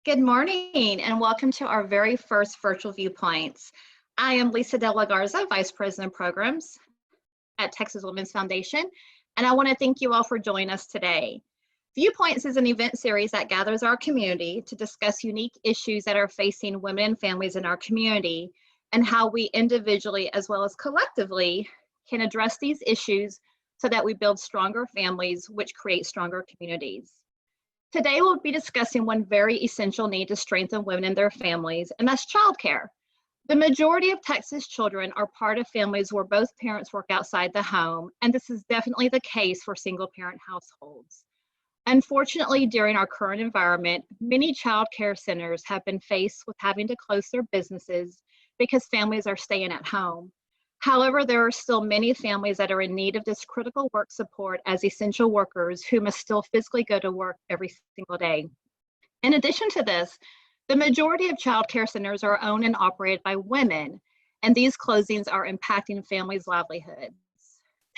Good morning and welcome to our very first virtual Viewpoints. I am Lisa De La Garza, Vice President of Programs at Texas Women's Foundation, and I want to thank you all for joining us today. Viewpoints is an event series that gathers our community to discuss unique issues that are facing women and families in our community and how we individually as well as collectively can address these issues so that we build stronger families which create stronger communities. Today, we'll be discussing one very essential need to strengthen women and their families, and that's childcare. The majority of Texas children are part of families where both parents work outside the home, and this is definitely the case for single-parent households. Unfortunately, during our current environment, many childcare centers have been faced with having to close their businesses because families are staying at home. However, there are still many families that are in need of this critical work support as essential workers who must still physically go to work every single day. In addition to this, the majority of child care centers are owned and operated by women, and these closings are impacting families' livelihoods.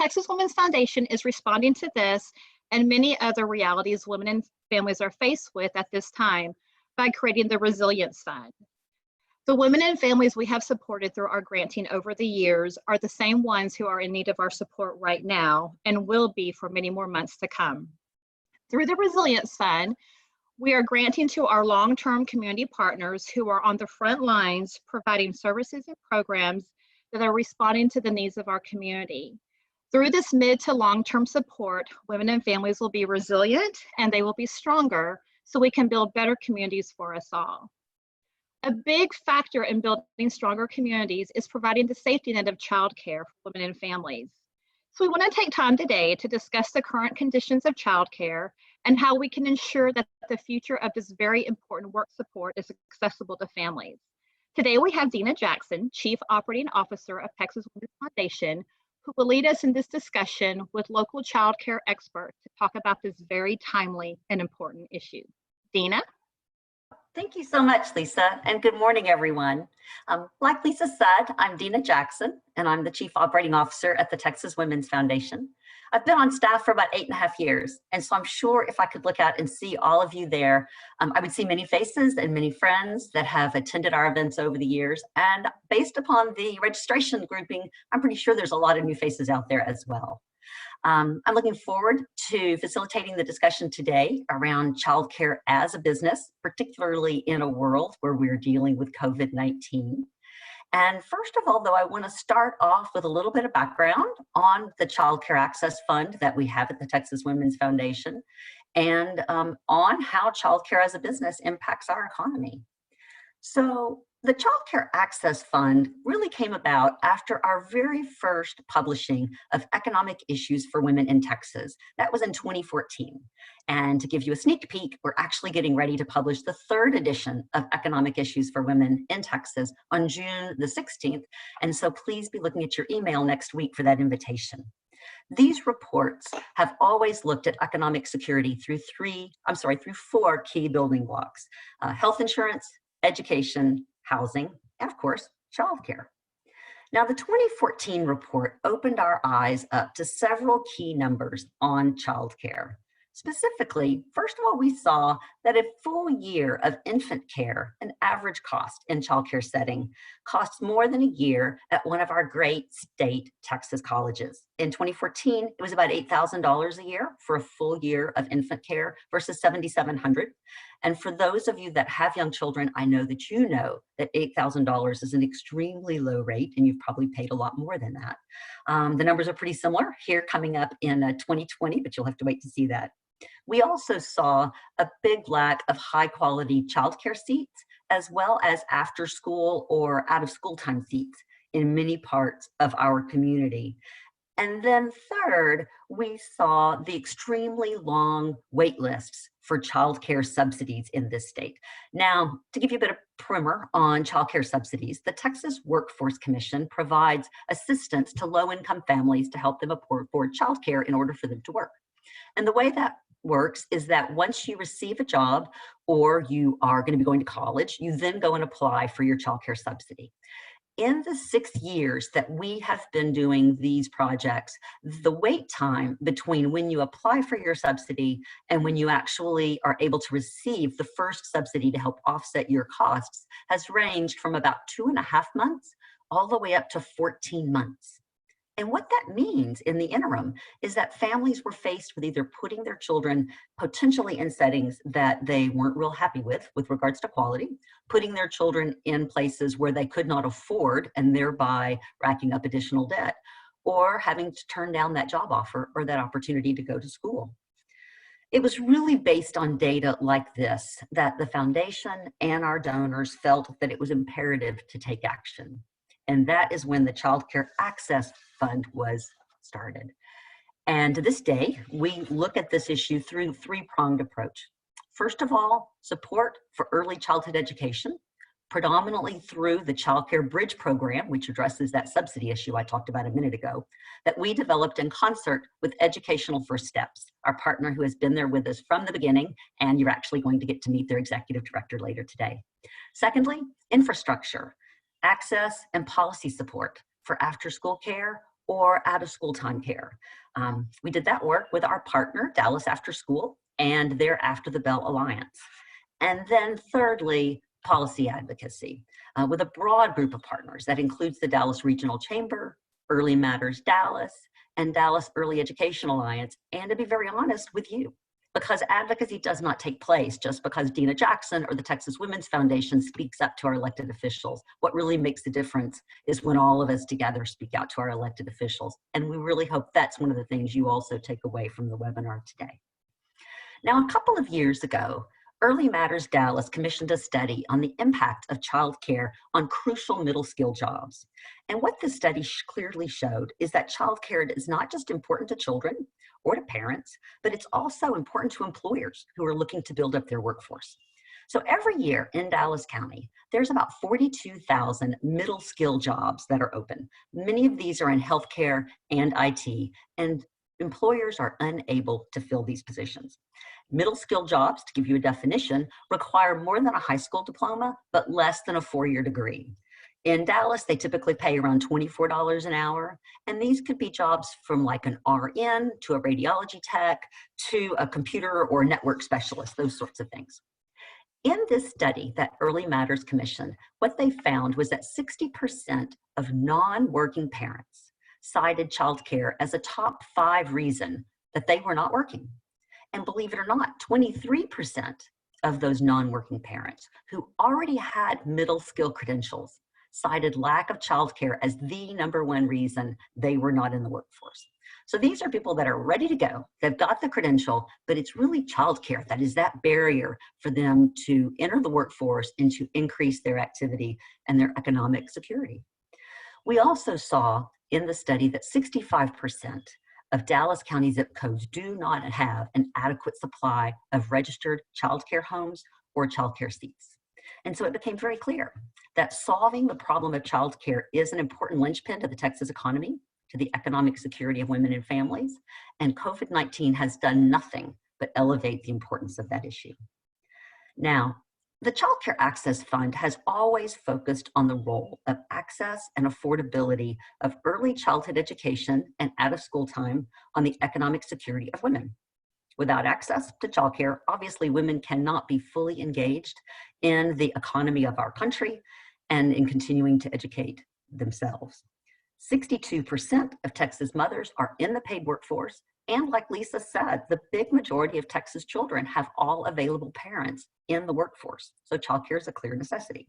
Texas Women's Foundation is responding to this and many other realities women and families are faced with at this time by creating the Resilience Fund. The women and families we have supported through our granting over the years are the same ones who are in need of our support right now and will be for many more months to come. Through the Resilience Fund, we are granting to our long-term community partners who are on the front lines providing services and programs that are responding to the needs of our community. Through this mid to long-term support, women and families will be resilient and they will be stronger so we can build better communities for us all. A big factor in building stronger communities is providing the safety net of childcare for women and families. So we want to take time today to discuss the current conditions of childcare and how we can ensure that the future of this very important work support is accessible to families. Today we have Dina Jackson, Chief Operating Officer of Texas Women's Foundation, who will lead us in this discussion with local childcare experts to talk about this very timely and important issue. Dina? Thank you so much, Lisa, and good morning, everyone. Like Lisa said, I'm Dina Jackson, and I'm the Chief Operating Officer at the Texas Women's Foundation. I've been on staff for about 8.5 years, and so I'm sure if I could look out and see all of you there, I would see many faces and many friends that have attended our events over the years, and based upon the registration grouping, I'm pretty sure there's a lot of new faces out there as well. I'm looking forward to facilitating the discussion today around childcare as a business, particularly in a world where we're dealing with COVID-19. And first of all, though, I want to start off with a little bit of background on the Child Care Access Fund that we have at the Texas Women's Foundation and on how childcare as a business impacts our economy. So the Child Care Access Fund really came about after our very first publishing of economic issues for women in Texas. That was in 2014. And to give you a sneak peek, we're actually getting ready to publish the 3rd edition of Economic Issues for Women in Texas on June the 16th. And so please be looking at your email next week for that invitation. These reports have always looked at economic security through 4 key building blocks: health insurance, education, housing, and of course, childcare. Now, the 2014 report opened our eyes up to several key numbers on childcare. Specifically, first of all, we saw that a full year of infant care, an average cost in childcare setting, costs more than a year at one of our great state Texas colleges. In 2014, it was about $8,000 a year for a full year of infant care versus $7,700. And for those of you that have young children, I know that you know that $8,000 is an extremely low rate, and you've probably paid a lot more than that. The numbers are pretty similar here coming up in 2020, but you'll have to wait to see that. We also saw a big lack of high quality childcare seats, as well as after school or out of school time seats in many parts of our community. And then third, we saw the extremely long wait lists for childcare subsidies in this state. Now, to give you a bit of primer on childcare subsidies, the Texas Workforce Commission provides assistance to low-income families to help them afford childcare in order for them to work. And the way that works is that once you receive a job or you are going to be going to college, you then go and apply for your childcare subsidy. In the 6 years that we have been doing these projects, the wait time between when you apply for your subsidy and when you actually are able to receive the first subsidy to help offset your costs has ranged from about 2.5 months all the way up to 14 months. And what that means in the interim is that families were faced with either putting their children potentially in settings that they weren't real happy with regards to quality, putting their children in places where they could not afford and thereby racking up additional debt, or having to turn down that job offer or that opportunity to go to school. It was really based on data like this that the foundation and our donors felt that it was imperative to take action. And that is when the Childcare Access Fund was started. And to this day, we look at this issue through a three-pronged approach. First of all, support for early childhood education, predominantly through the Childcare Bridge program, which addresses that subsidy issue I talked about a minute ago, that we developed in concert with Educational First Steps, our partner who has been there with us from the beginning, and you're actually going to get to meet their executive director later today. Secondly, infrastructure, access and policy support for after-school care or out-of-school time care. We did that work with our partner, Dallas After School, and their After the Bell Alliance. And then thirdly, policy advocacy with a broad group of partners that includes the Dallas Regional Chamber, Early Matters Dallas, and Dallas Early Education Alliance, and to be very honest with you, because advocacy does not take place just because Dina Jackson or the Texas Women's Foundation speaks up to our elected officials. What really makes the difference is when all of us together speak out to our elected officials. And we really hope that's one of the things you also take away from the webinar today. Now, a couple of years ago, Early Matters Dallas commissioned a study on the impact of childcare on crucial middle skill jobs. And what this study clearly showed is that childcare is not just important to children or to parents, but it's also important to employers who are looking to build up their workforce. So every year in Dallas County, there's about 42,000 middle skill jobs that are open. Many of these are in healthcare and IT, and employers are unable to fill these positions. Middle skill jobs, to give you a definition, require more than a high school diploma, but less than a 4-year degree. In Dallas, they typically pay around $24 an hour, and these could be jobs from like an RN to a radiology tech to a computer or network specialist, those sorts of things. In this study that Early Matters commissioned, what they found was that 60% of non-working parents cited childcare as a top 5 reason that they were not working. And believe it or not, 23% of those non-working parents who already had middle skill credentials cited lack of childcare as the #1 reason they were not in the workforce. So these are people that are ready to go. They've got the credential, but it's really childcare that is that barrier for them to enter the workforce and to increase their activity and their economic security. We also saw in the study that 65% of Dallas County zip codes do not have an adequate supply of registered childcare homes or childcare seats. And so it became very clear that solving the problem of childcare is an important linchpin to the Texas economy, to the economic security of women and families, and COVID-19 has done nothing but elevate the importance of that issue. Now, the Childcare Access Fund has always focused on the role of access and affordability of early childhood education and out-of-school time on the economic security of women. Without access to childcare, obviously women cannot be fully engaged in the economy of our country and in continuing to educate themselves. 62% of Texas mothers are in the paid workforce, and like Lisa said, the big majority of Texas children have all available parents in the workforce, so childcare is a clear necessity.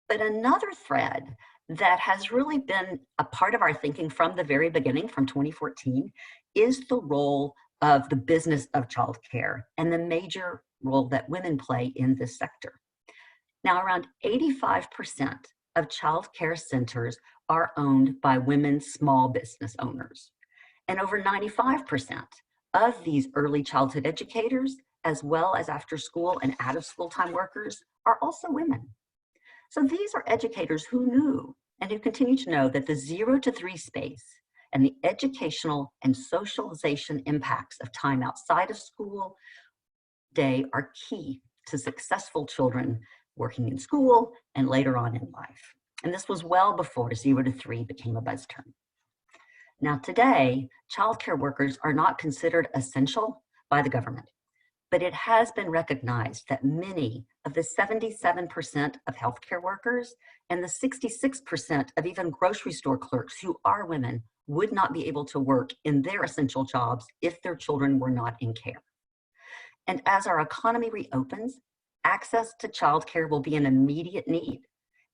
But another thread that has really been a part of our thinking from the very beginning, from 2014, is the role of the business of childcare and the major role that women play in this sector. Now, around 85% of childcare centers are owned by women small business owners. And over 95% of these early childhood educators, as well as after school and out of school time workers, are also women. So these are educators who knew and who continue to know that the 0 to 3 space and the educational and socialization impacts of time outside of school day are key to successful children working in school and later on in life. And this was well before 0 to 3 became a buzz term. Now today, childcare workers are not considered essential by the government, but it has been recognized that many of the 77% of healthcare workers and the 66% of even grocery store clerks who are women would not be able to work in their essential jobs if their children were not in care. And as our economy reopens, access to childcare will be an immediate need.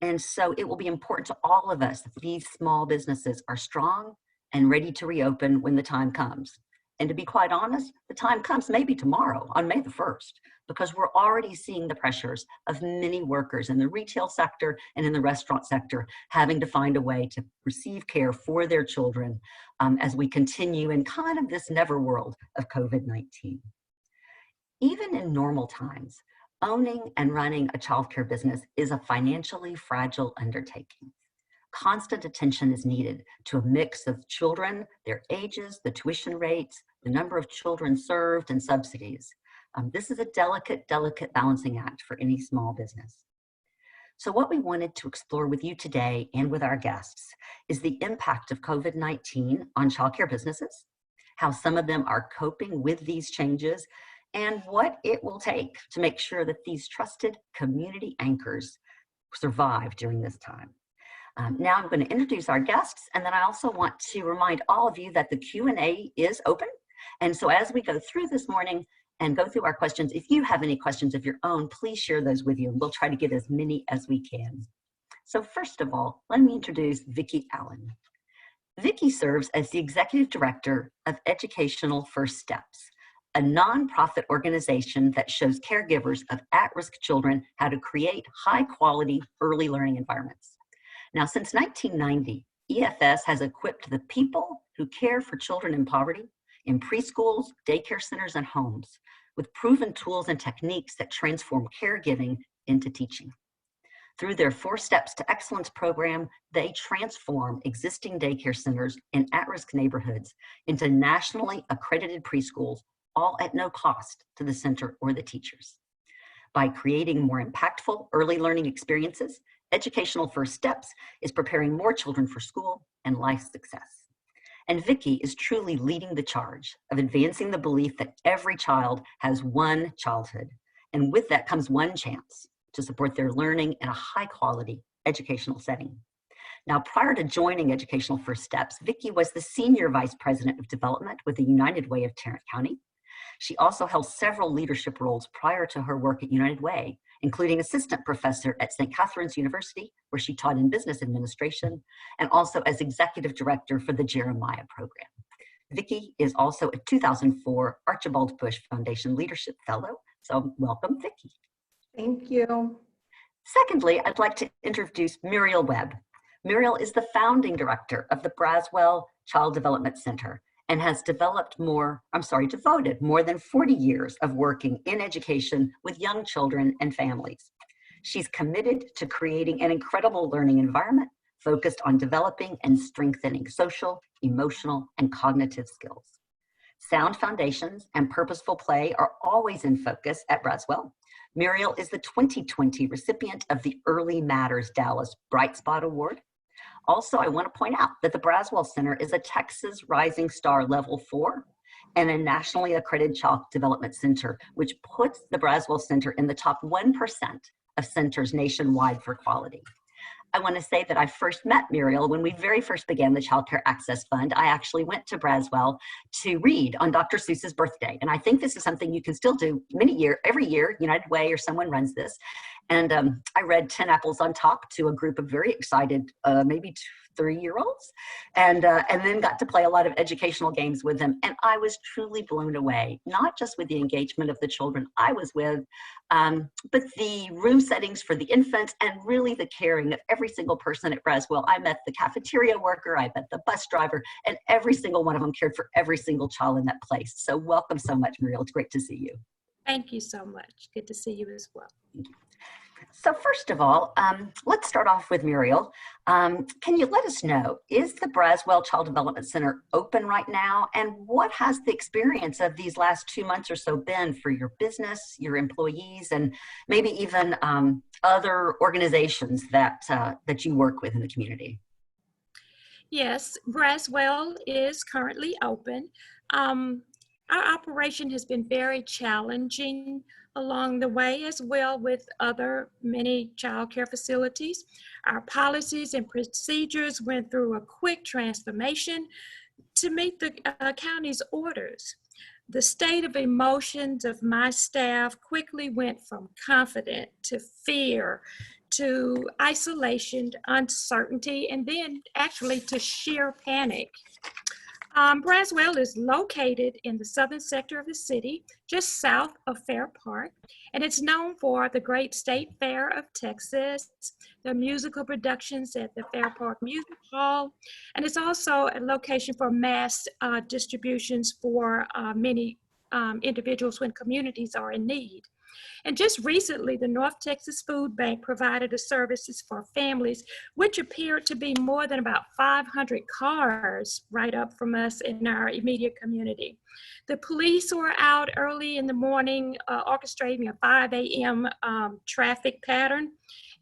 And so it will be important to all of us that these small businesses are strong and ready to reopen when the time comes. And to be quite honest, the time comes maybe tomorrow on May the 1st, because we're already seeing the pressures of many workers in the retail sector and in the restaurant sector having to find a way to receive care for their children as we continue in kind of this never world of COVID-19. Even in normal times, owning and running a childcare business is a financially fragile undertaking. Constant attention is needed to a mix of children, their ages, the tuition rates, the number of children served, and subsidies. This is a delicate balancing act for any small business. So what we wanted to explore with you today and with our guests is the impact of COVID-19 on childcare businesses, how some of them are coping with these changes, and what it will take to make sure that these trusted community anchors survive during this time. Now I'm going to introduce our guests, and then I also want to remind all of you that the Q&A is open. And so as we go through this morning and go through our questions, if you have any questions of your own, please share those with you, and we'll try to get as many as we can. So first of all, let me introduce Vicki Allen. Vicki serves as the Executive Director of Educational First Steps, a nonprofit organization that shows caregivers of at-risk children how to create high-quality early learning environments. Now, since 1990, EFS has equipped the people who care for children in poverty in preschools, daycare centers, and homes with proven tools and techniques that transform caregiving into teaching. Through their 4 Steps to Excellence program, they transform existing daycare centers in at-risk neighborhoods into nationally accredited preschools, all at no cost to the center or the teachers. By creating more impactful early learning experiences, Educational First Steps is preparing more children for school and life success. And Vicki is truly leading the charge of advancing the belief that every child has one childhood, and with that comes one chance to support their learning in a high-quality educational setting. Now, prior to joining Educational First Steps, Vicki was the Senior Vice President of Development with the United Way of Tarrant County. She also held several leadership roles prior to her work at United Way, including assistant professor at St. Catherine's University, where she taught in business administration, and also as executive director for the Jeremiah program. Vicki is also a 2004 Archibald Bush Foundation Leadership Fellow. So welcome, Vicki. Thank you. Secondly, I'd like to introduce Muriel Webb. Muriel is the founding director of the Braswell Child Development Center and has devoted more than 40 years of working in education with young children and families. She's committed to creating an incredible learning environment focused on developing and strengthening social, emotional, and cognitive skills. Sound foundations and purposeful play are always in focus at Braswell. Muriel is the 2020 recipient of the Early Matters Dallas Bright Spot Award. Also, I want to point out that the Braswell Center is a Texas Rising Star Level 4 and a nationally accredited child development center, which puts the Braswell Center in the top 1% of centers nationwide for quality. I want to say that I first met Muriel when we very first began the Child Care Access Fund. I actually went to Braswell to read on Dr. Seuss's birthday. And I think this is something you can still do every year, United Way or someone runs this. And I read 10 Apples on Top to a group of very excited, maybe 3-year-olds, and then got to play a lot of educational games with them. And I was truly blown away, not just with the engagement of the children I was with, but the room settings for the infants and really the caring of every single person at Braswell. I met the cafeteria worker, I met the bus driver, and every single one of them cared for every single child in that place. So welcome so much, Muriel. It's great to see you. Thank you so much. Good to see you as well. So first of all, let's start off with Muriel. Can you let us know, is the Braswell Child Development Center open right now? And what has the experience of these last 2 months or so been for your business, your employees, and maybe even other organizations that, that you work with in the community? Yes, Braswell is currently open. Our operation has been very challenging along the way, as well with other many child care facilities. Our policies and procedures went through a quick transformation to meet the county's orders. The state of emotions of my staff quickly went from confident to fear to isolation, uncertainty, and then actually to sheer panic. Braswell is located in the southern sector of the city, just south of Fair Park, and it's known for the Great State Fair of Texas, the musical productions at the Fair Park Music Hall, and it's also a location for mass distributions for many individuals when communities are in need. And just recently, the North Texas Food Bank provided the services for families, which appeared to be more than about 500 cars right up from us in our immediate community. The police were out early in the morning, orchestrating a 5 a.m. Traffic pattern,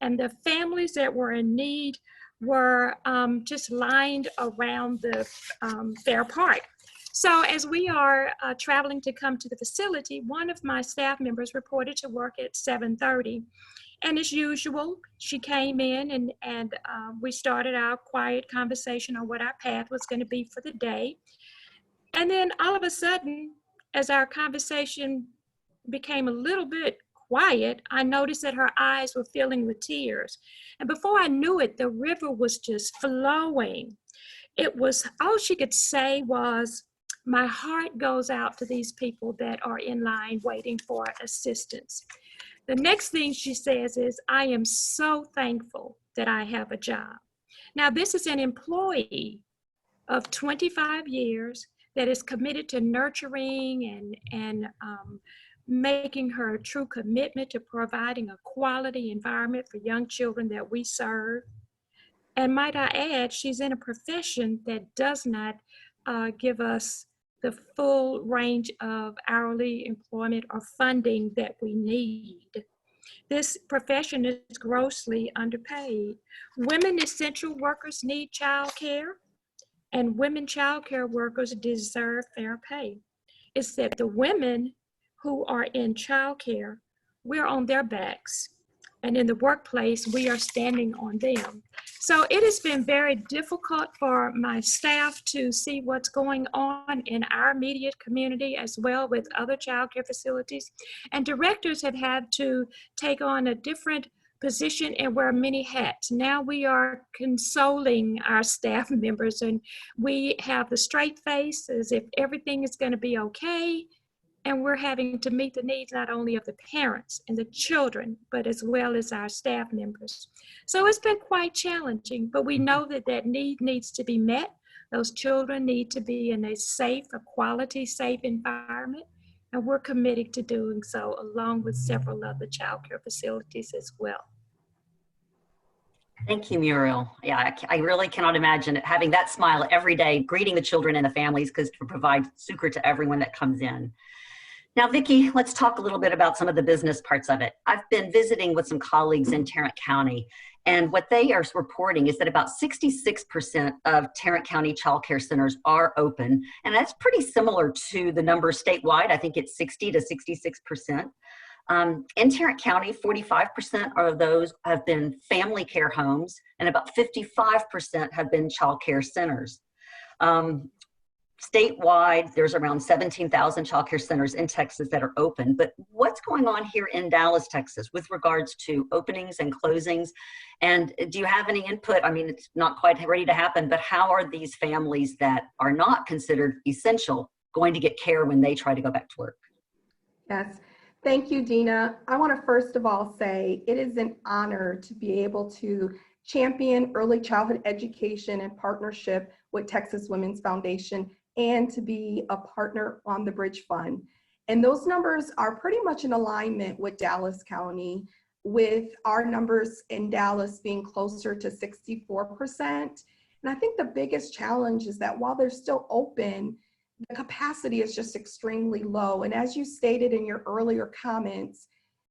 and the families that were in need were just lined around the Fair Park. So as we are traveling to come to the facility, one of my staff members reported to work at 7:30. And as usual, she came in and we started our quiet conversation on what our path was going to be for the day. And then all of a sudden, as our conversation became a little bit quiet, I noticed that her eyes were filling with tears. And before I knew it, the river was just flowing. It was, all she could say was, "My heart goes out to these people that are in line waiting for assistance." The next thing she says is, "I am so thankful that I have a job." Now, this is an employee of 25 years that is committed to nurturing and making her a true commitment to providing a quality environment for young children that we serve. And might I add, she's in a profession that does not give us the full range of hourly employment or funding that we need. This profession is grossly underpaid. Women essential workers need childcare, and women childcare workers deserve fair pay. It's that the women who are in childcare, we're on their backs. And in the workplace, we are standing on them. So it has been very difficult for my staff to see what's going on in our immediate community as well with other child care facilities. And directors have had to take on a different position and wear many hats. Now we are consoling our staff members and we have the straight face as if everything is going to be okay. And we're having to meet the needs not only of the parents and the children, but as well as our staff members. So it's been quite challenging, but we know that that need needs to be met. Those children need to be in a safe, a quality, safe environment. And we're committed to doing so along with several other child care facilities as well. Thank you, Muriel. Yeah, I really cannot imagine having that smile every day, greeting the children and the families, because to provide succor to everyone that comes in. Now, Vicki, let's talk a little bit about some of the business parts of it. I've been visiting with some colleagues in Tarrant County, and what they are reporting is that about 66% of Tarrant County child care centers are open, and that's pretty similar to the numbers statewide. I think it's 60 to 66%. In Tarrant County, 45% of those have been family care homes, and about 55% have been child care centers. Statewide, there's around 17,000 child care centers in Texas that are open. But what's going on here in Dallas, Texas, with regards to openings and closings? And do you have any input? I mean, it's not quite ready to happen, but how are these families that are not considered essential going to get care when they try to go back to work? Yes, thank you, Dina. I want to first of all say it is an honor to be able to champion early childhood education in partnership with Texas Women's Foundation and to be a partner on the Bridge Fund. And those numbers are pretty much in alignment with Dallas County. with our numbers in Dallas being closer to 64%. And I think the biggest challenge is that while they're still open, the capacity is just extremely low. And as you stated in your earlier comments,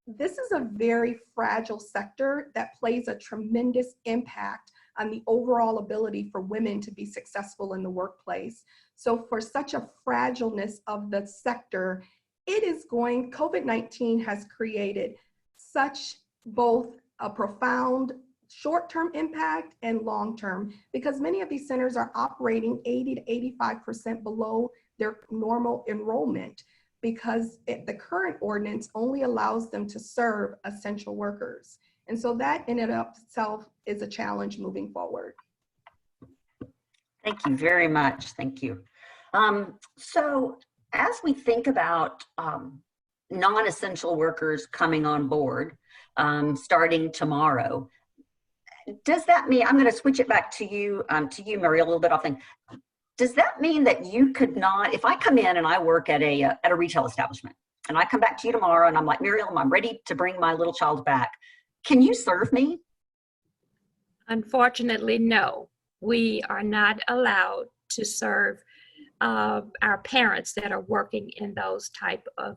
this is a very fragile sector that plays a tremendous impact on the overall ability for women to be successful in the workplace. So for such a fragileness of the sector, COVID-19 has created such both a profound short-term impact and long-term, because many of these centers are operating 80 to 85% below their normal enrollment, because the current ordinance only allows them to serve essential workers. And so that in and of itself is a challenge moving forward. Thank you very much. Thank you. So as we think about non-essential workers coming on board starting tomorrow, does that mean, I'm going to switch it back to you, Muriel, a little bit off thing. Does that mean that you could not, if I come in and I work at a retail establishment and I come back to you tomorrow and I'm like, Muriel, I'm ready to bring my little child back, can you serve me? Unfortunately, no. We are not allowed to serve our parents that are working in those type of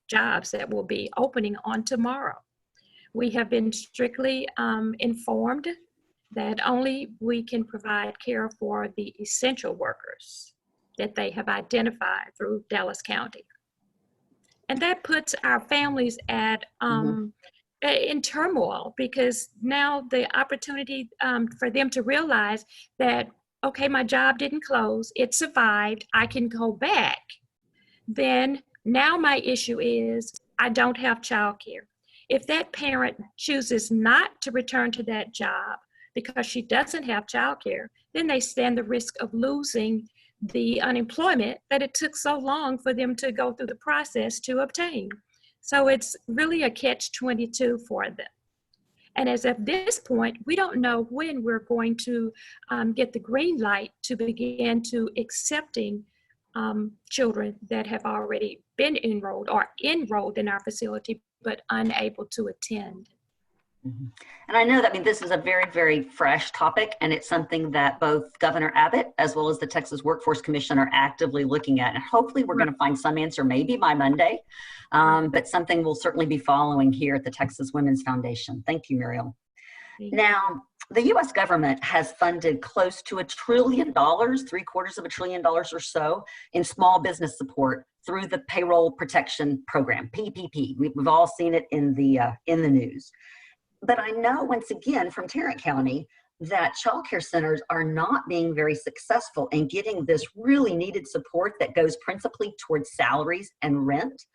jobs that will be opening on tomorrow. We have been strictly informed that only we can provide care for the essential workers that they have identified through Dallas County. And that puts our families at in turmoil, because now the opportunity for them to realize that, okay, my job didn't close, it survived, I can go back. Then now my issue is I don't have childcare. If that parent chooses not to return to that job because she doesn't have childcare, then they stand the risk of losing the unemployment that it took so long for them to go through the process to obtain. So it's really a catch-22 for them. And as of this point, we don't know when we're going to get the green light to begin to accepting children that have already been enrolled or enrolled in our facility, but unable to attend. Mm-hmm. And I know that, I mean, this is a very, very fresh topic, and it's something that both Governor Abbott as well as the Texas Workforce Commission are actively looking at. And hopefully we're going to find some answer maybe by Monday, but something we'll certainly be following here at the Texas Women's Foundation. Thank you, Muriel. Now, the U.S. government has funded close to $1 trillion, $750 billion or so, in small business support through the Payroll Protection Program, PPP. We've all seen it in the news. But I know, once again, from Tarrant County, that childcare centers are not being very successful in getting this really needed support that goes principally towards salaries and rent.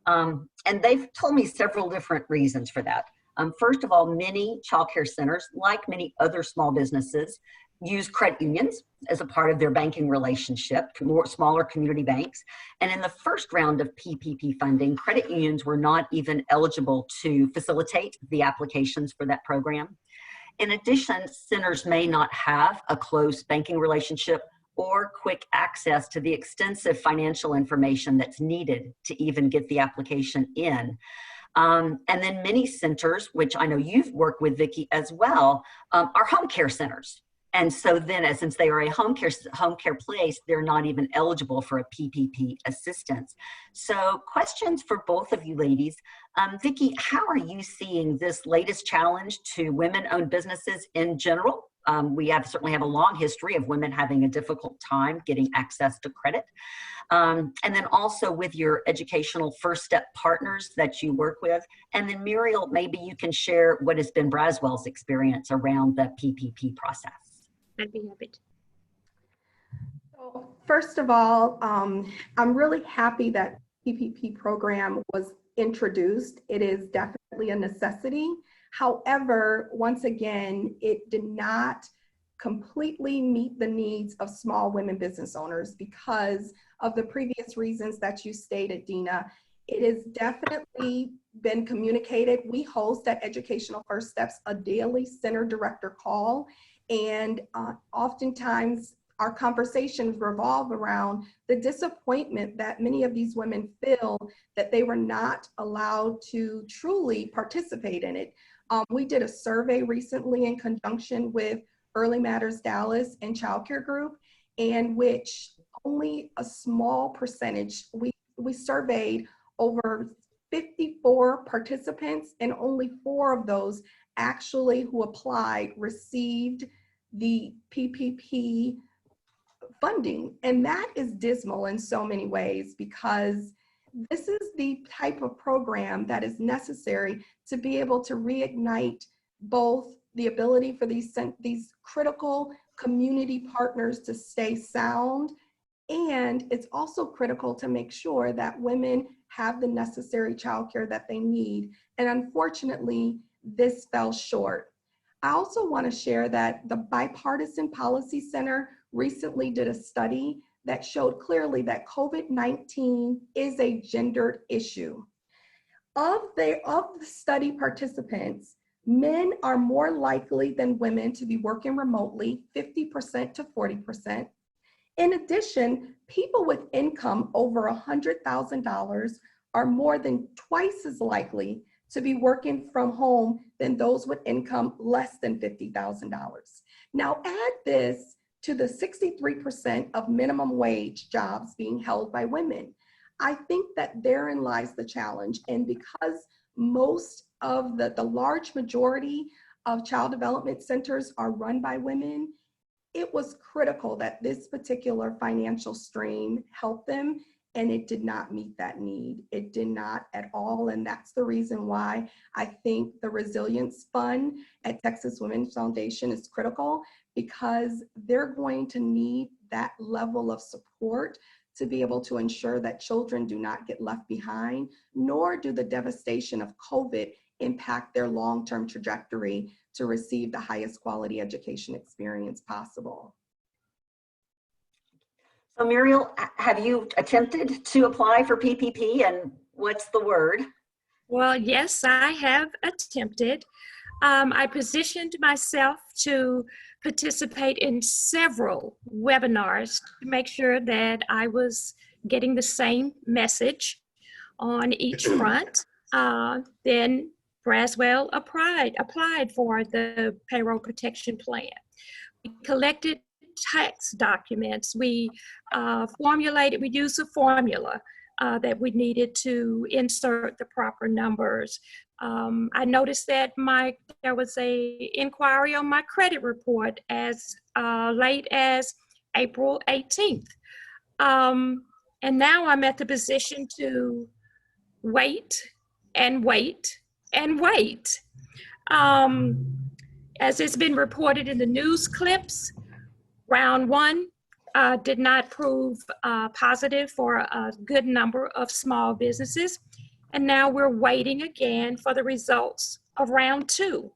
And they've told me several different reasons for that. First of all, many childcare centers, like many other small businesses, use credit unions as a part of their banking relationship, smaller community banks. And in the first round of PPP funding, credit unions were not even eligible to facilitate the applications for that program. In addition, centers may not have a close banking relationship or quick access to the extensive financial information that's needed to even get the application in. And then many centers, which I know you've worked with, Vicki, as well, are home care centers. And so then, since they are a home care place, they're not even eligible for a PPP assistance. So questions for both of you ladies. Vicki, how are you seeing this latest challenge to women-owned businesses in general? We certainly have a long history of women having a difficult time getting access to credit. And then also with your educational first step partners that you work with. And then Muriel, maybe you can share what has been Braswell's experience around the PPP process. I'd be happy to. So first of all, I'm really happy that PPP program was introduced. It is definitely a necessity. However, once again, it did not completely meet the needs of small women business owners because of the previous reasons that you stated, Dina. It has definitely been communicated. We host at Educational First Steps a daily center director call, and oftentimes our conversations revolve around the disappointment that many of these women feel that they were not allowed to truly participate in it. We did a survey recently in conjunction with Early Matters Dallas and Childcare Group, in which only a small percentage, we surveyed over 54 participants, and only 4 of those actually who applied received the PPP funding. And that is dismal in so many ways, because this is the type of program that is necessary to be able to reignite both the ability for these critical community partners to stay sound, and it's also critical to make sure that women have the necessary childcare that they need. And unfortunately, this fell short. I also want to share that the Bipartisan Policy Center recently did a study that showed clearly that COVID-19 is a gendered issue. Of the study participants, men are more likely than women to be working remotely, 50% to 40%. In addition, people with income over $100,000 are more than twice as likely to be working from home than those with income less than $50,000. Now add this to the 63% of minimum wage jobs being held by women. I think that therein lies the challenge. And because most of the large majority of child development centers are run by women, it was critical that this particular financial stream help them, and it did not meet that need. It did not at all, and that's the reason why I think the Resilience Fund at Texas Women's Foundation is critical, because they're going to need that level of support to be able to ensure that children do not get left behind, nor do the devastation of COVID impact their long-term trajectory to receive the highest quality education experience possible. So Muriel, have you attempted to apply for PPP, and what's the word? Well, yes, I have attempted. I positioned myself to participate in several webinars to make sure that I was getting the same message on each front. Then Braswell applied for the payroll protection plan. We collected tax documents. We we used a formula that we needed to insert the proper numbers. I noticed that there was a inquiry on my credit report as late as April 18th. And now I'm at the position to wait and wait and wait. As it's been reported in the news clips, round one did not prove positive for a good number of small businesses. And now we're waiting again for the results of round two.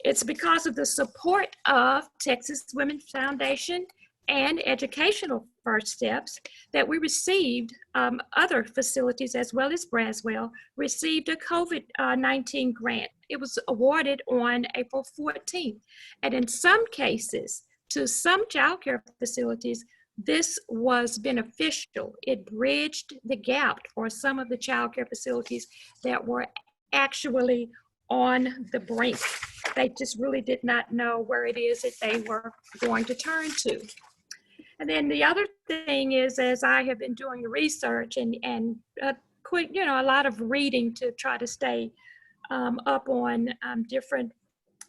It's because of the support of Texas Women's Foundation and Educational First Steps that we received, other facilities as well as Braswell, received a COVID-19 grant. It was awarded on April 14th. And in some cases, to some childcare facilities, this was beneficial. It bridged the gap for some of the childcare facilities that were actually on the brink. They just really did not know where it is that they were going to turn to. And then the other thing is, as I have been doing research and a lot of reading to try to stay up on different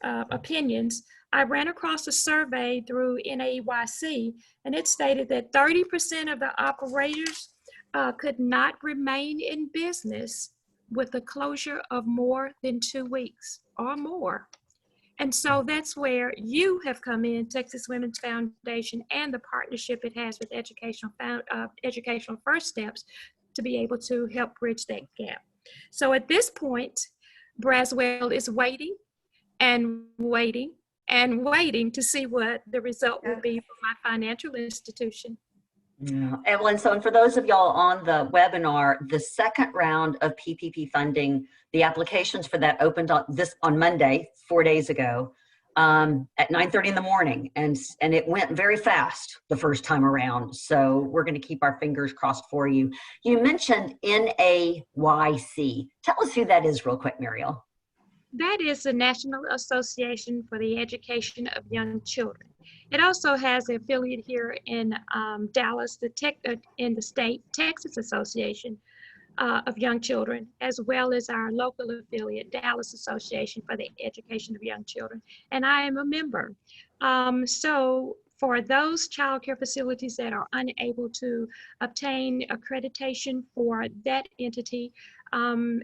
opinions, I ran across a survey through NAEYC, and it stated that 30% of the operators could not remain in business with the closure of more than 2 weeks or more. And so that's where you have come in, Texas Women's Foundation, and the partnership it has with Educational First Steps to be able to help bridge that gap. So at this point, Braswell is waiting and waiting and waiting to see what the result will be for my financial institution. Yeah, Evelyn, so and for those of y'all on the webinar, the second round of PPP funding, the applications for that opened on Monday, 4 days ago. at 9:30 in the morning, and it went very fast the first time around. So we're going to keep our fingers crossed for you. You mentioned NAYC. Tell us who that is real quick, Muriel. That is the National Association for the Education of Young Children. It also has an affiliate here in Dallas, in the state, Texas Association of Young Children, as well as our local affiliate, Dallas Association for the Education of Young Children. And I am a member. So for those childcare facilities that are unable to obtain accreditation for that entity,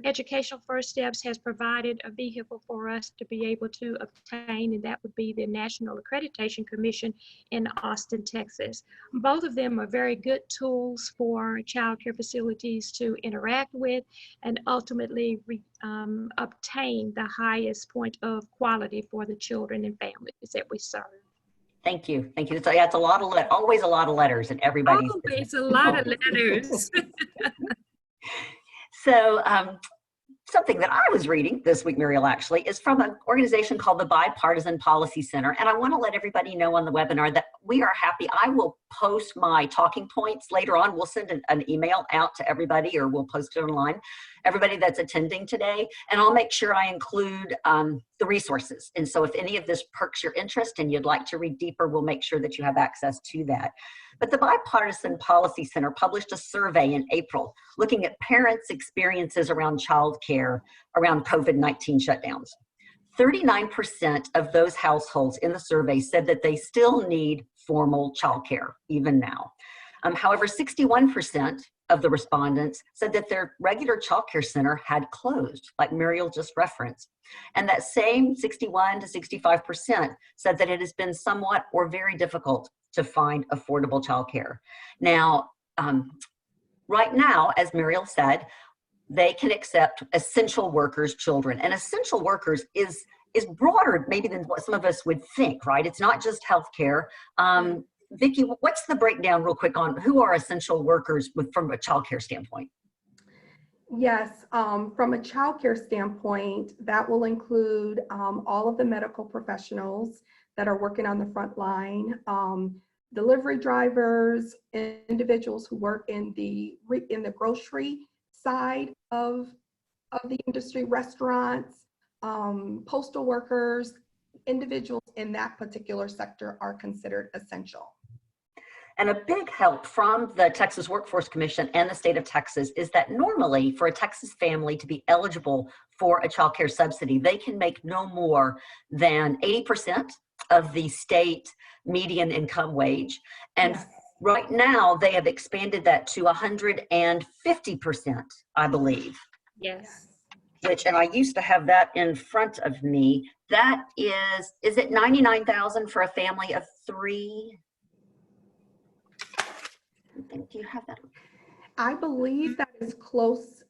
Educational First Steps has provided a vehicle for us to be able to obtain, and that would be the National Accreditation Commission in Austin, Texas. Both of them are very good tools for childcare facilities to interact with and ultimately obtain the highest point of quality for the children and families that we serve. Thank you. Thank you. So yeah, it's a lot of always a lot of letters, and everybody's always a lot of letters. So something that I was reading this week, Muriel, actually, is from an organization called the Bipartisan Policy Center. And I want to let everybody know on the webinar that we are happy. I will post my talking points later on. We'll send an email out to everybody, or we'll post it online, everybody that's attending today. And I'll make sure I include the resources. And so if any of this perks your interest and you'd like to read deeper, we'll make sure that you have access to that. But the Bipartisan Policy Center published a survey in April looking at parents' experiences around childcare around COVID-19 shutdowns. 39% of those households in the survey said that they still need formal childcare, even now. However, 61% of the respondents said that their regular childcare center had closed, like Muriel just referenced. And that same 61 to 65% said that it has been somewhat or very difficult to find affordable childcare. Now, right now, as Muriel said, they can accept essential workers' children. And essential workers is broader maybe than what some of us would think, right? It's not just healthcare. Vicki, what's the breakdown real quick on who are essential workers from a childcare standpoint? Yes, from a childcare standpoint, that will include all of the medical professionals that are working on the front line, delivery drivers, individuals who work in the grocery side of the industry, restaurants, postal workers, individuals in that particular sector are considered essential. And a big help from the Texas Workforce Commission and the state of Texas is that normally for a Texas family to be eligible for a child care subsidy, they can make no more than 80% of the state median income wage. And yes, right now they have expanded that to 150%, I believe. Yes. Which, and I used to have that in front of me. That is it 99,000 for a family of 3? Do you have that? I believe that is close.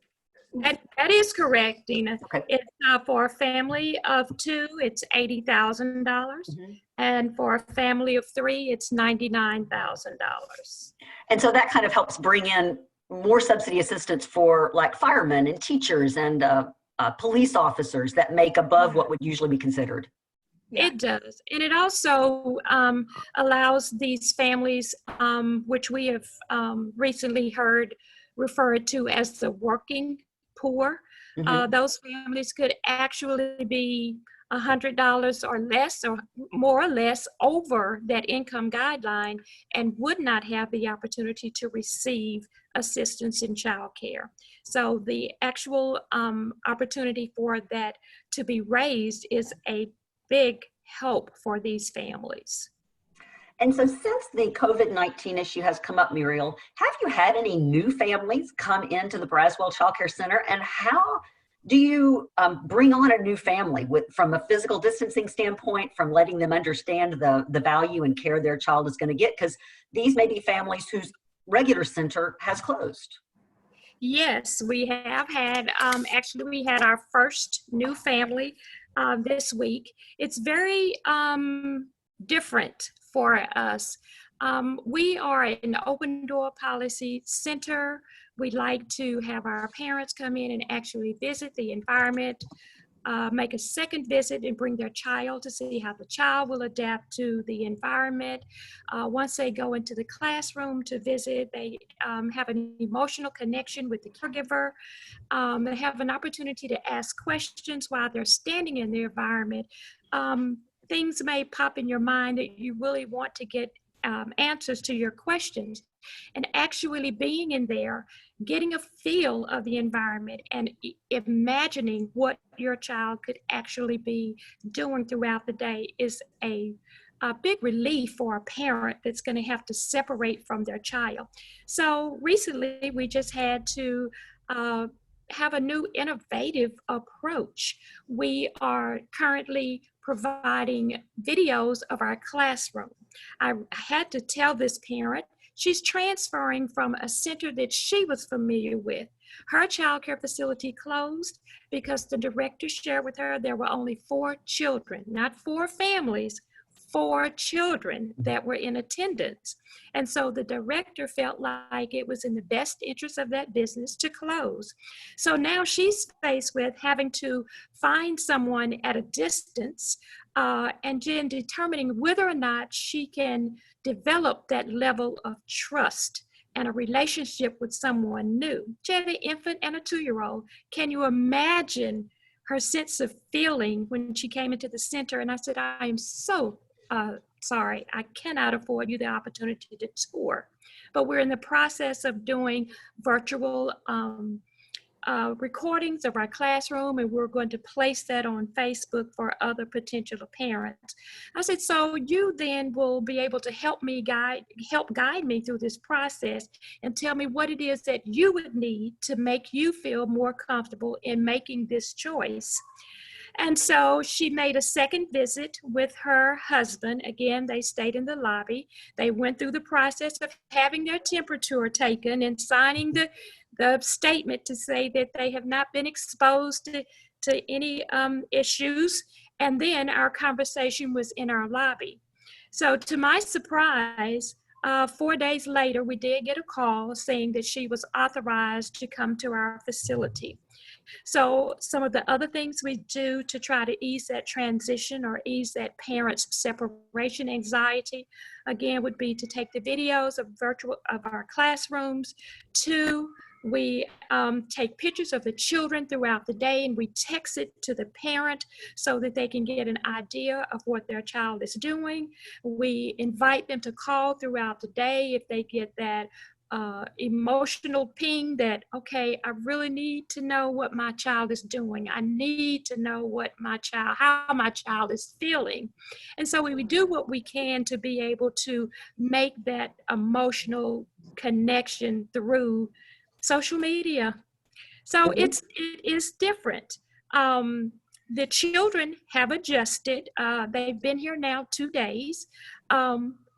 That is correct, Dina. Okay. It's for a family of 2, it's $80,000. Mm-hmm. And for a family of 3, it's $99,000. And so that kind of helps bring in more subsidy assistance for like firemen and teachers and police officers that make above what would usually be considered. Yeah. It does. And it also allows these families, which we have recently heard referred to as the working poor. Mm-hmm. Those families could actually be $100 or less, or more or less over that income guideline, and would not have the opportunity to receive assistance in child care. So the actual opportunity for that to be raised is a big help for these families. And so since the COVID-19 issue has come up, Muriel, have you had any new families come into the Braswell Child Care Center? And how do you bring on a new family from a physical distancing standpoint, from letting them understand the value and care their child is going to get? Because these may be families whose regular center has closed. Yes, we have had, actually we had our first new family this week. It's very different for us. We are an open door policy center. We like to have our parents come in and actually visit the environment. make a second visit and bring their child to see how the child will adapt to the environment. Once they go into the classroom to visit, they have an emotional connection with the caregiver. They have an opportunity to ask questions while they're standing in the environment. Things may pop in your mind that you really want to get answers to your questions, and actually being in there, getting a feel of the environment and imagining what your child could actually be doing throughout the day is a big relief for a parent that's going to have to separate from their child. So recently we just had to have a new innovative approach. We are currently providing videos of our classroom. I had to tell this parent she's transferring from a center that she was familiar with. Her child care facility closed because the director shared with her there were only 4 children, not 4 families, 4 children that were in attendance. And so the director felt like it was in the best interest of that business to close. So now she's faced with having to find someone at a distance and then determining whether or not she can develop that level of trust and a relationship with someone new. She had an infant and a 2-year-old. Can you imagine her sense of feeling when she came into the center? And I said, I am so sorry, I cannot afford you the opportunity to tour. But we're in the process of doing virtual recordings of our classroom, and we're going to place that on Facebook for other potential parents. I said, so you then will be able to help guide me through this process and tell me what it is that you would need to make you feel more comfortable in making this choice. And so she made a second visit with her husband. Again, they stayed in the lobby. They went through the process of having their temperature taken and signing the statement to say that they have not been exposed to any issues. And then our conversation was in our lobby. So to my surprise, 4 days later, we did get a call saying that she was authorized to come to our facility. So some of the other things we do to try to ease that transition or ease that parent's separation anxiety, again, would be to take the videos of our classrooms. 2, we take pictures of the children throughout the day and we text it to the parent so that they can get an idea of what their child is doing. We invite them to call throughout the day if they get that emotional ping that, okay, I really need to know what my child is doing. I need to know how my child is feeling. And so we do what we can to be able to make that emotional connection through social media. So it is different. The children have adjusted. They've been here now 2 days.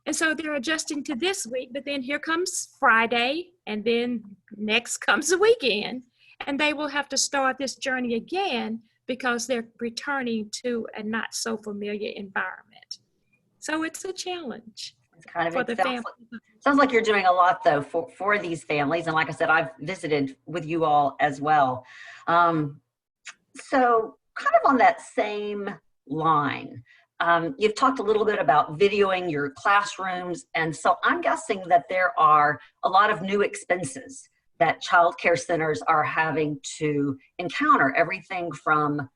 And so they're adjusting to this week, but then here comes Friday, and then next comes the weekend, and they will have to start this journey again because they're returning to a not so familiar environment. So it's a challenge for the family. Sounds like you're doing a lot though for these families. And like I said, I've visited with you all as well. So kind of on that same line, you've talked a little bit about videoing your classrooms. And so I'm guessing that there are a lot of new expenses that child care centers are having to encounter. Everything from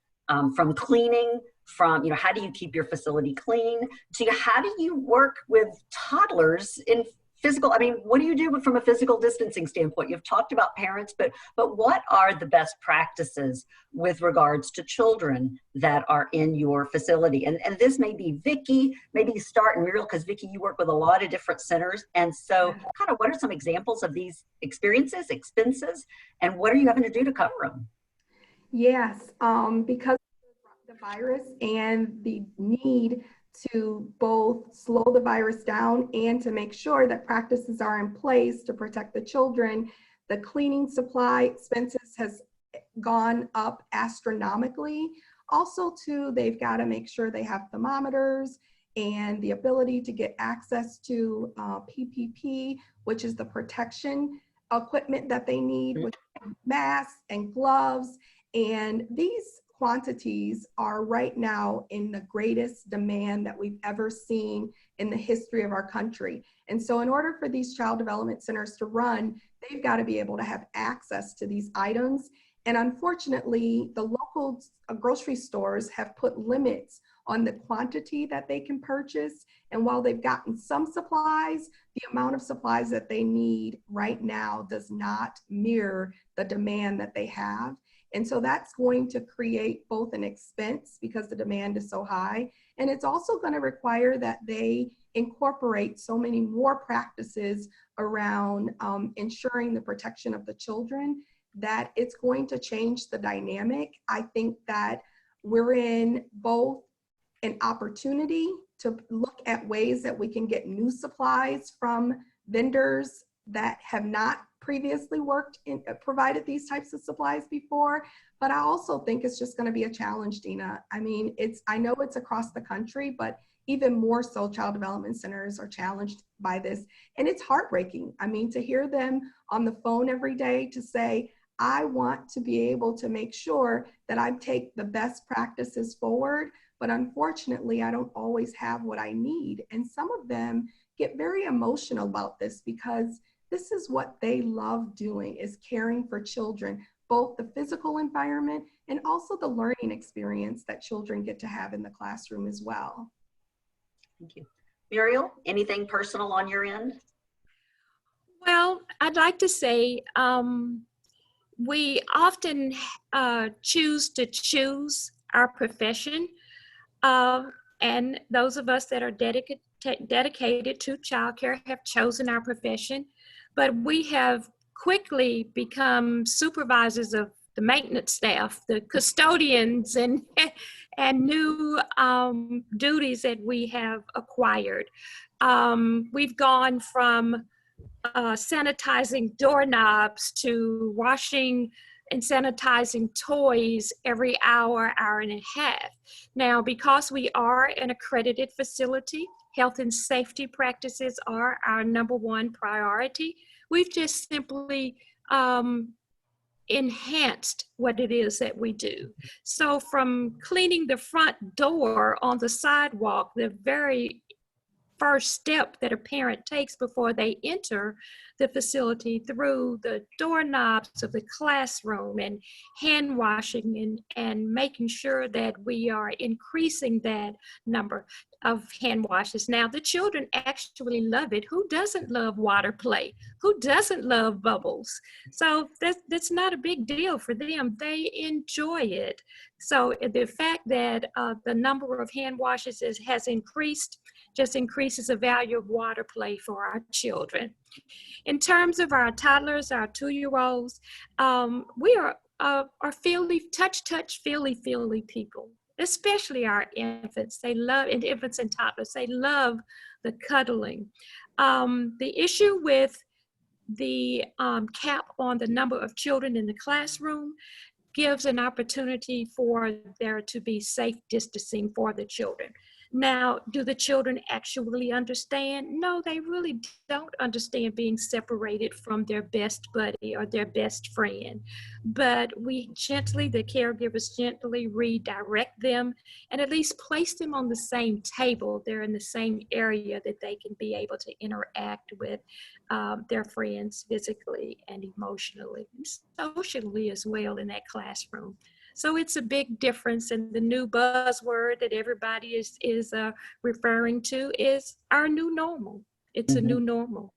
cleaning, from, how do you keep your facility clean, to how do you work with toddlers in physical, what do you do from a physical distancing standpoint? You've talked about parents, but what are the best practices with regards to children that are in your facility? And this may be Vicki, maybe you start, and Muriel, because Vicki, you work with a lot of different centers. And so kind of what are some examples of these experiences, expenses, and what are you having to do to cover them? Yes, because of the virus and the need to both slow the virus down and to make sure that practices are in place to protect the children, the cleaning supply expenses has gone up astronomically. Also, too, they've got to make sure they have thermometers and the ability to get access to PPP, which is the protection equipment that they need, with masks and gloves. And these quantities are right now in the greatest demand that we've ever seen in the history of our country. And so in order for these child development centers to run, they've got to be able to have access to these items. And unfortunately, the local grocery stores have put limits on the quantity that they can purchase. And while they've gotten some supplies, the amount of supplies that they need right now does not mirror the demand that they have. And so that's going to create both an expense because the demand is so high, and it's also going to require that they incorporate so many more practices around ensuring the protection of the children that it's going to change the dynamic. I think that we're in both an opportunity to look at ways that we can get new supplies from vendors that have not previously worked in provided these types of supplies before, but I also think it's just going to be a challenge, Dina. I mean, I know it's across the country, but even more so, child development centers are challenged by this, and it's heartbreaking. I mean, to hear them on the phone every day to say, I want to be able to make sure that I take the best practices forward, but unfortunately, I don't always have what I need. And some of them get very emotional about this because this is what they love doing, is caring for children, both the physical environment and also the learning experience that children get to have in the classroom as well. Thank you. Muriel, anything personal on your end? Well, I'd like to say we often choose our profession, and those of us that are dedicated to childcare have chosen our profession, but we have quickly become supervisors of the maintenance staff, the custodians, and new duties that we have acquired. We've gone from sanitizing doorknobs to washing and sanitizing toys every hour, hour and a half. Now, because we are an accredited facility, health and safety practices are our #1 priority. We've just simply enhanced what it is that we do. So from cleaning the front door on the sidewalk, the very first step that a parent takes before they enter the facility, through the doorknobs of the classroom and hand washing and making sure that we are increasing that number of hand washes. Now, the children actually love it. Who doesn't love water play? Who doesn't love bubbles? So that's not a big deal for them. They enjoy it. So the fact that the number of hand washes has increased just increases the value of water play for our children. In terms of our toddlers, our 2-year-olds, we are feely, touch, feely people, especially our infants. They love, and infants and toddlers, they love the cuddling. The issue with the cap on the number of children in the classroom gives an opportunity for there to be safe distancing for the children. Now, do the children actually understand? No, they really don't understand being separated from their best buddy or their best friend. But we gently, the caregivers gently redirect them and at least place them on the same table. They're in the same area that they can be able to interact with their friends physically and emotionally, and socially as well in that classroom. So it's a big difference, and the new buzzword that everybody is referring to is our new normal. It's a new normal.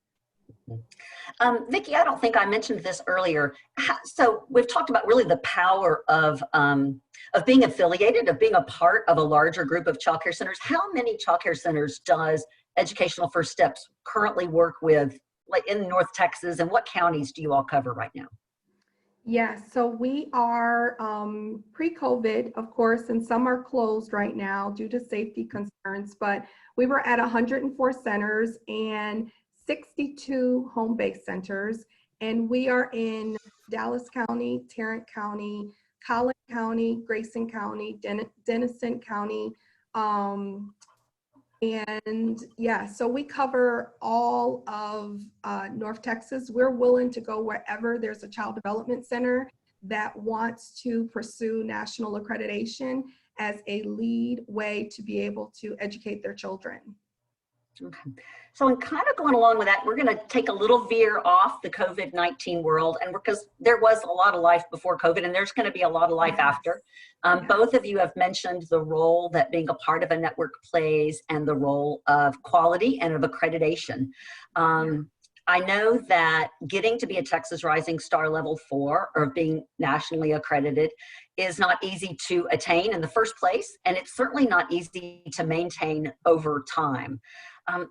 Vicki, I don't think I mentioned this earlier. So we've talked about really the power of being affiliated, of being a part of a larger group of childcare centers. How many childcare centers does Educational First Steps currently work with, like in North Texas, and what counties do you all cover right now? Yes, so we are pre-COVID, of course, and some are closed right now due to safety concerns, but we were at 104 centers and 62 home-based centers, and we are in Dallas County, Tarrant County, Collin County, Grayson County, Denison County, and yeah, so we cover all of North Texas. We're willing to go wherever there's a child development center that wants to pursue national accreditation as a lead way to be able to educate their children. Okay. So in kind of going along with that, we're going to take a little veer off the COVID-19 world, and because there was a lot of life before COVID, and there's going to be a lot of life after. Both of you have mentioned the role that being a part of a network plays and the role of quality and of accreditation. I know that getting to be a Texas Rising Star Level 4 or being nationally accredited is not easy to attain in the first place, and it's certainly not easy to maintain over time.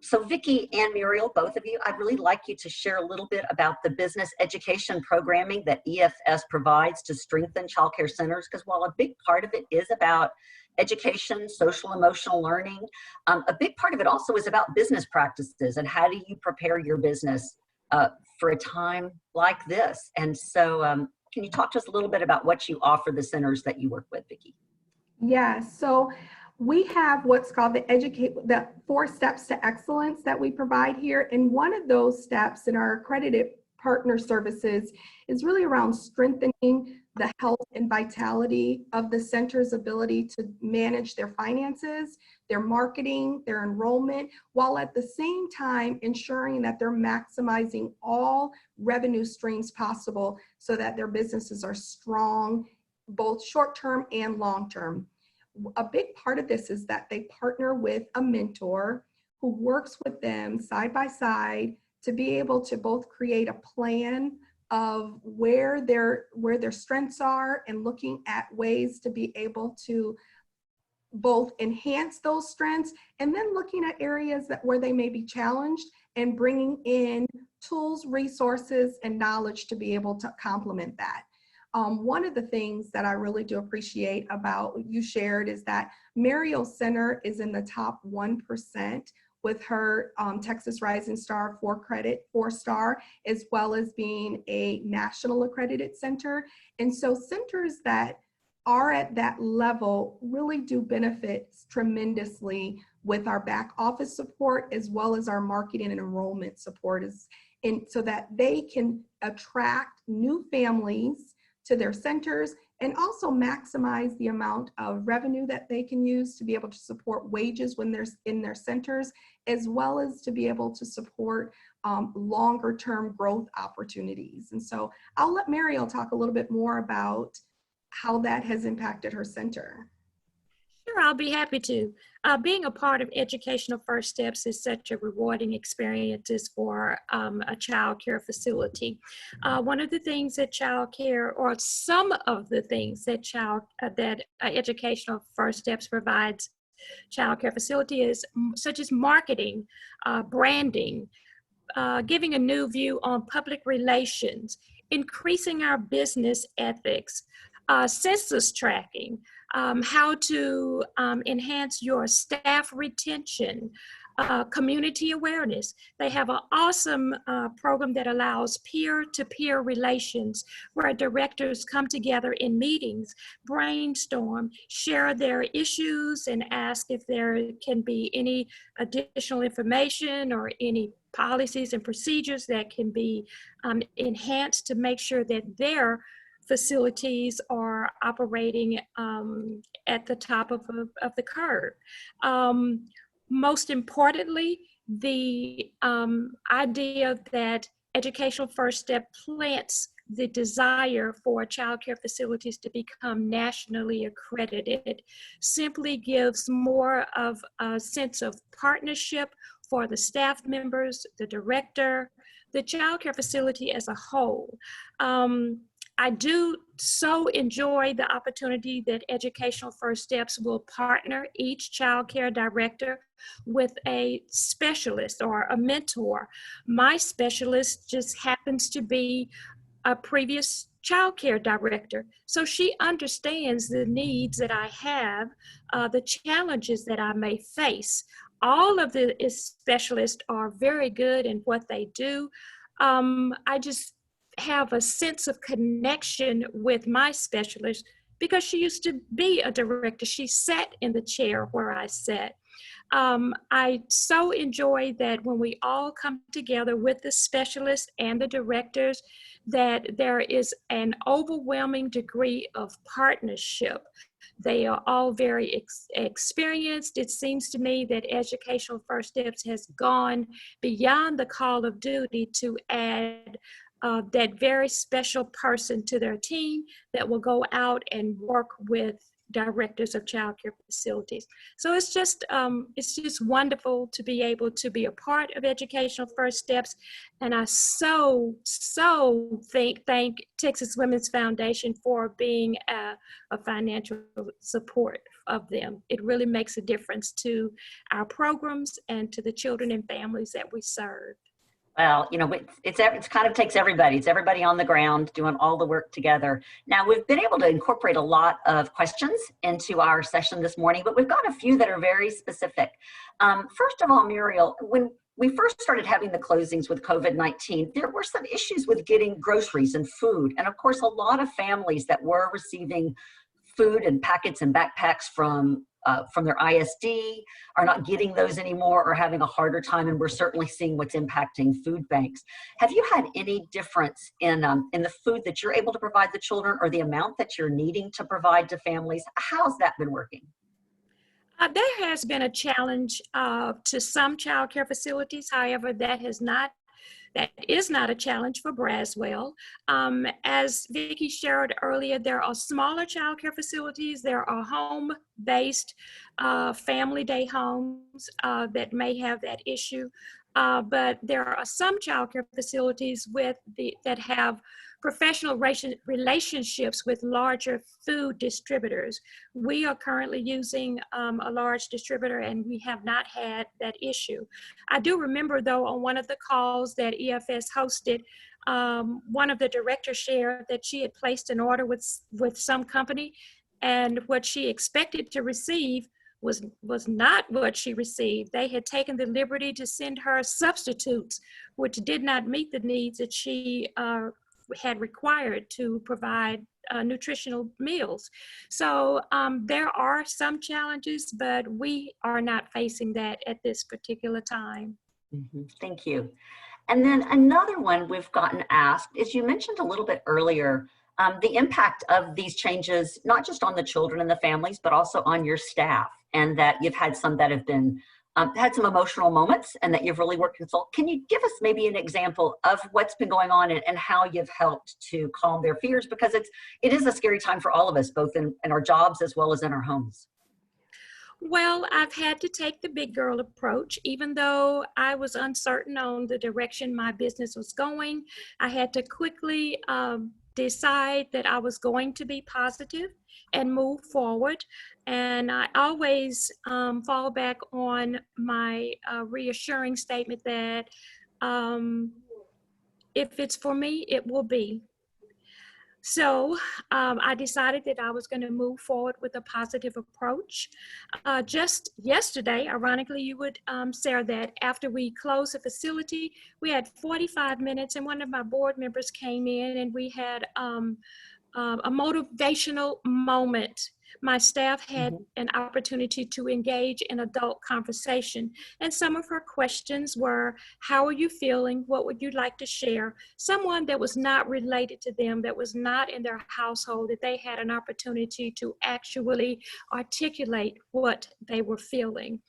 So Vicki and Muriel, both of you, I'd really like you to share a little bit about the business education programming that EFS provides to strengthen childcare centers, because while a big part of it is about education, social emotional learning, a big part of it also is about business practices and how do you prepare your business for a time like this. And so can you talk to us a little bit about what you offer the centers that you work with, Vicki? Yeah, so we have what's called the 4 steps to excellence that we provide here. And one of those steps in our accredited partner services is really around strengthening the health and vitality of the center's ability to manage their finances, their marketing, their enrollment, while at the same time ensuring that they're maximizing all revenue streams possible so that their businesses are strong, both short-term and long-term. A big part of this is that they partner with a mentor who works with them side by side to be able to both create a plan of where their strengths are and looking at ways to be able to both enhance those strengths and then looking at areas where they may be challenged and bringing in tools, resources, and knowledge to be able to complement that. One of the things that I really do appreciate about what you shared is that Muriel Center is in the top 1% with her Texas Rising Star 4-star, as well as being a national accredited center. And so centers that are at that level really do benefit tremendously with our back office support, as well as our marketing and enrollment support, so that they can attract new families to their centers and also maximize the amount of revenue that they can use to be able to support wages when they're in their centers, as well as to be able to support longer term growth opportunities. And so I'll let Muriel talk a little bit more about how that has impacted her center. Sure, I'll be happy to. Being a part of Educational First Steps is such a rewarding experience for a child care facility. One of the things that child care, or some of the things that Educational First Steps provides child care facility is such as marketing, branding, giving a new view on public relations, increasing our business ethics, census tracking, how to enhance your staff retention, community awareness. They have an awesome program that allows peer-to-peer relations where directors come together in meetings, brainstorm, share their issues, and ask if there can be any additional information or any policies and procedures that can be enhanced to make sure that their facilities are operating at the top of the curve. Most importantly, the idea that Educational First Step plants the desire for child care facilities to become nationally accredited simply gives more of a sense of partnership for the staff members, the director, the child care facility as a whole. I do so enjoy the opportunity that Educational First Steps will partner each child care director with a specialist or a mentor. My specialist just happens to be a previous child care director. So she understands the needs that I have, the challenges that I may face. All of the specialists are very good in what they do. I just have a sense of connection with my specialist because she used to be a director. She sat in the chair where I sat. I so enjoy that when we all come together with the specialists and the directors, that there is an overwhelming degree of partnership. They are all very experienced. It seems to me that Educational First Steps has gone beyond the call of duty to add that very special person to their team that will go out and work with directors of child care facilities. So it's just wonderful to be able to be a part of Educational First Steps. And I so thank Texas Women's Foundation for being a financial support of them. It really makes a difference to our programs and to the children and families that we serve. Well, you know, it's kind of takes everybody. It's everybody on the ground doing all the work together. Now, we've been able to incorporate a lot of questions into our session this morning, but we've got a few that are very specific. First of all, Muriel, when we first started having the closings with COVID-19, there were some issues with getting groceries and food. And of course, a lot of families that were receiving food and packets and backpacks from their ISD are not getting those anymore or having a harder time, and we're certainly seeing what's impacting food banks. Have you had any difference in the food that you're able to provide the children or the amount that you're needing to provide to families? How's that been working? There has been a challenge to some child care facilities. However, that is not a challenge for Braswell. As Vicki shared earlier, there are smaller child care facilities. There are home-based family day homes that may have that issue. But there are some child care facilities that have professional relationships with larger food distributors. We are currently using a large distributor, and we have not had that issue. I do remember, though, on one of the calls that EFS hosted, one of the directors shared that she had placed an order with some company, and what she expected to receive was not what she received. They had taken the liberty to send her substitutes, which did not meet the needs that she had required to provide nutritional meals. So there are some challenges, but we are not facing that at this particular time. Mm-hmm. Thank you. And then another one we've gotten asked is, you mentioned a little bit earlier the impact of these changes, not just on the children and the families, but also on your staff, and that you've had some that have been had some emotional moments and that you've really worked to consult. Can you give us maybe an example of what's been going on and how you've helped to calm their fears? Because it is a scary time for all of us, both in our jobs as well as in our homes. Well, I've had to take the big girl approach. Even though I was uncertain on the direction my business was going, I had to quickly decide that I was going to be positive and move forward. And I always fall back on my reassuring statement that if it's for me, it will be. So I decided that I was going to move forward with a positive approach. Just yesterday, ironically, you would share that after we closed the facility, we had 45 minutes, and one of my board members came in, and we had a motivational moment. My staff had an opportunity to engage in adult conversation, and some of her questions were, how are you feeling? What would you like to share? Someone that was not related to them, that was not in their household, that they had an opportunity to actually articulate what they were feeling.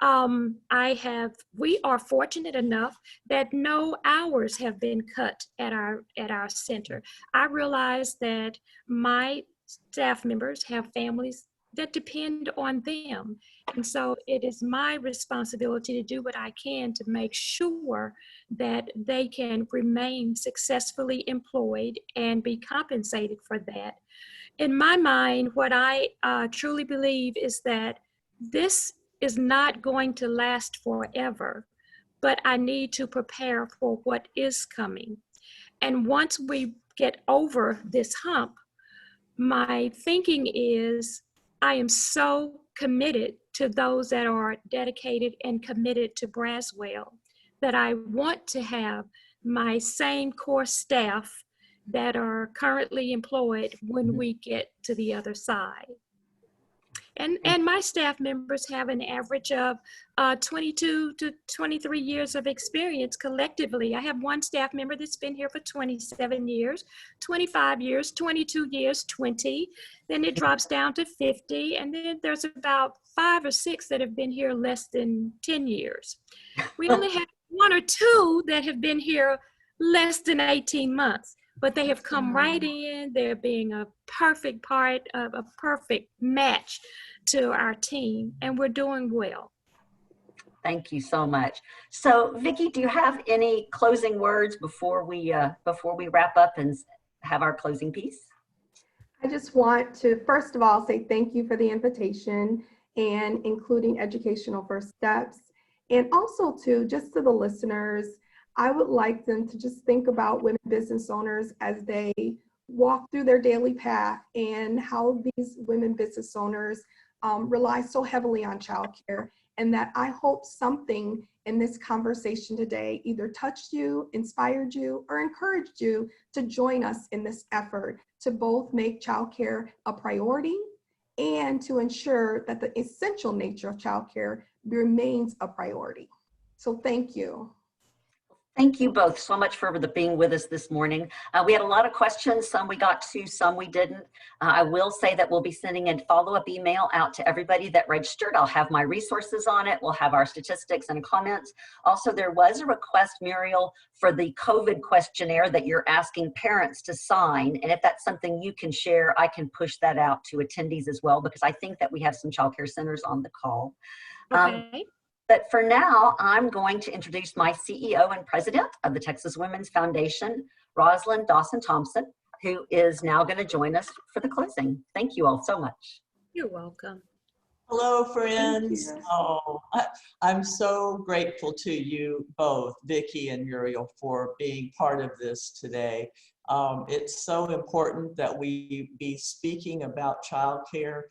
We are fortunate enough that no hours have been cut at our center. I realize that my staff members have families that depend on them. And so it is my responsibility to do what I can to make sure that they can remain successfully employed and be compensated for that. In my mind, what I truly believe is that this is not going to last forever, but I need to prepare for what is coming. And once we get over this hump, my thinking is I am so committed to those that are dedicated and committed to Braswell that I want to have my same core staff that are currently employed when we get to the other side. And my staff members have an average of 22 to 23 years of experience collectively. I have one staff member that's been here for 27 years, 25 years, 22 years, 20. Then it drops down to 50. And then there's about 5 or 6 that have been here less than 10 years. We only have 1 or 2 that have been here less than 18 months. But they have come right in. They're being a perfect part of a perfect match to our team, and we're doing well. Thank you so much. So, Vicki, do you have any closing words before we wrap up and have our closing piece? I just want to, first of all, say thank you for the invitation and including Educational First Steps. And also to the listeners, I would like them to just think about women business owners as they walk through their daily path and how these women business owners rely so heavily on childcare, and that I hope something in this conversation today either touched you, inspired you, or encouraged you to join us in this effort to both make childcare a priority and to ensure that the essential nature of childcare remains a priority. So thank you. Thank you both so much for being with us this morning. We had a lot of questions, some we got to, some we didn't. I will say that we'll be sending a follow-up email out to everybody that registered. I'll have my resources on it. We'll have our statistics and comments. Also, there was a request, Muriel, for the COVID questionnaire that you're asking parents to sign. And if that's something you can share, I can push that out to attendees as well, because I think that we have some childcare centers on the call. Okay. But for now, I'm going to introduce my CEO and president of the Texas Women's Foundation, Rosalind Dawson-Thompson, who is now going to join us for the closing. Thank you all so much. You're welcome. Hello, friends. Oh, I'm so grateful to you both, Vicki and Muriel, for being part of this today. It's so important that we be speaking about childcare.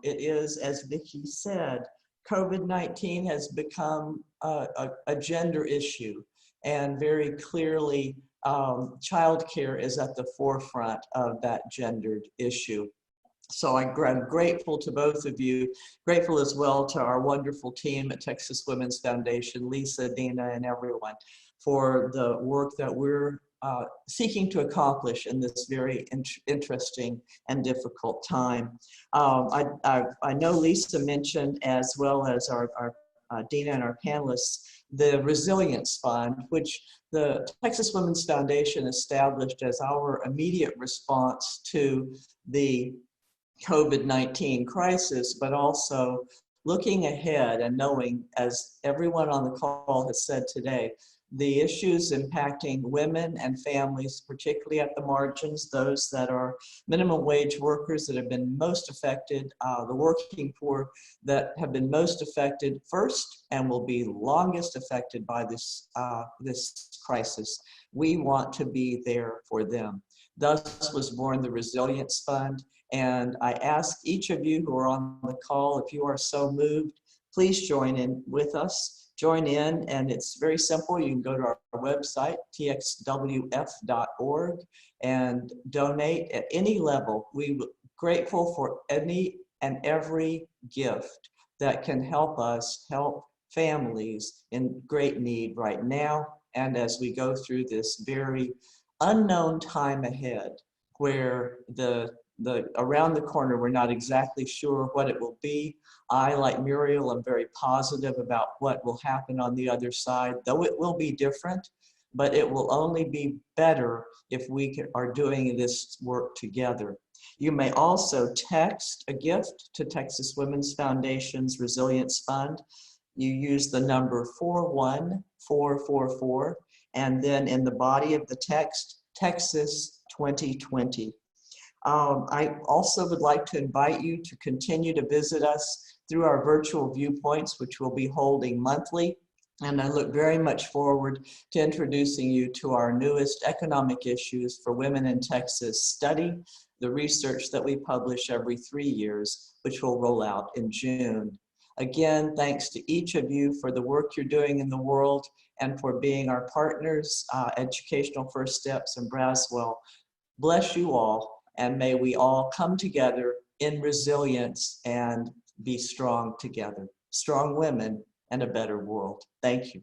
It is, as Vicki said, COVID-19 has become a gender issue, and very clearly childcare is at the forefront of that gendered issue. So I'm grateful to both of you, grateful as well to our wonderful team at Texas Women's Foundation, Lisa, Dina, and everyone, for the work that we're seeking to accomplish in this very interesting and difficult time. I know Lisa mentioned, as well as our Dina and our panelists, the Resilience Fund, which the Texas Women's Foundation established as our immediate response to the COVID-19 crisis, but also looking ahead and knowing, as everyone on the call has said today, the issues impacting women and families, particularly at the margins, those that are minimum wage workers that have been most affected, the working poor that have been most affected first and will be longest affected by this crisis. We want to be there for them. Thus was born the Resilience Fund. And I ask each of you who are on the call, if you are so moved, please join in with us. Join in, and it's very simple. You can go to our website, txwf.org, and donate at any level. We're grateful for any and every gift that can help us help families in great need right now, and as we go through this very unknown time ahead, where around the corner, we're not exactly sure what it will be. I, like Muriel, am very positive about what will happen on the other side, though it will be different, but it will only be better if we are doing this work together. You may also text a gift to Texas Women's Foundation's Resilience Fund. You use the number 41444, and then in the body of the text, Texas 2020. I also would like to invite you to continue to visit us through our virtual viewpoints, which we'll be holding monthly. And I look very much forward to introducing you to our newest economic issues for women in Texas study, the research that we publish every 3 years, which will roll out in June. Again, thanks to each of you for the work you're doing in the world and for being our partners, Educational First Steps and Braswell. Bless you all. And may we all come together in resilience and be strong together. Strong women and a better world. Thank you.